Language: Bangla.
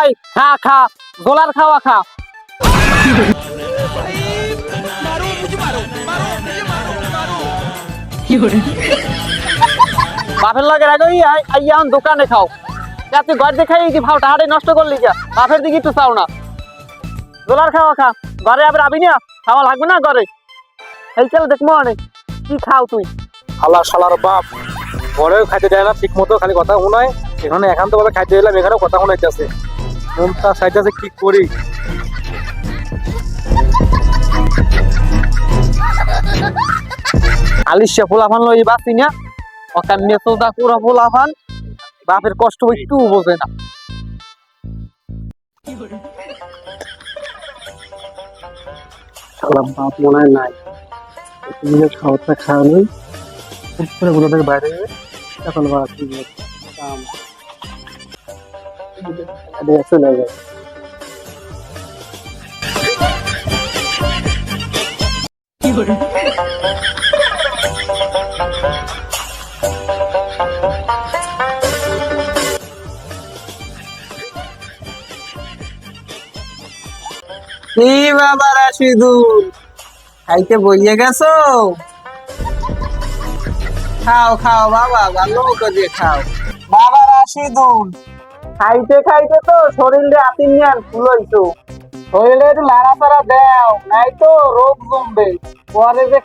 এই খা খা গোলার খাওয়া খা। বাপের লাগে রাখো আইয়া দোকানে খাও। তুই ঘর দেখাই কি ভাও টাহাড়ে নষ্ট করলি যা, বাপের দিকে একটু চাও না। গোলার খাওয়া খা, ঘরে আবার আবি না, খাওয়া লাগবে না ঘরে। এই চল দেখবো অনেক কি খাও তুই। আল্লাহ শালার বাপ ঘরেও খাইতে দেয় না ঠিক মতো, খালি কথা শোনায়। এখানে একান্ত ভাবে খাইতে এলাম, এখানেও কথা শোনাইতেছে। মনটা চাইতেছে কি করি। আলিশা ফুলাফান লই বাসি না, ওখান মেসোদা পুরো ফুলাফান, বাপের কষ্ট একটু বোঝে না। শালার বাপ মনে হয় নাই, নিজের খাবারটা খাওয়া নেই, হুট করে কোথা থেকে বাইরে যাবে। এখন বা কি চলে যায়। কি বাবা রাশিদুল, খাইতে বইয়ে গেছো? খাও খাও বাবা, ভালো করে খাও। বাবা রাশিদুল, খাইতে খাইতে তো শরীরে আতিন নিয়ে ফুলাইছো। শরীরে একটু লাড়াচাড়া দাও, নাই তো রোগ জমবে। পরে যে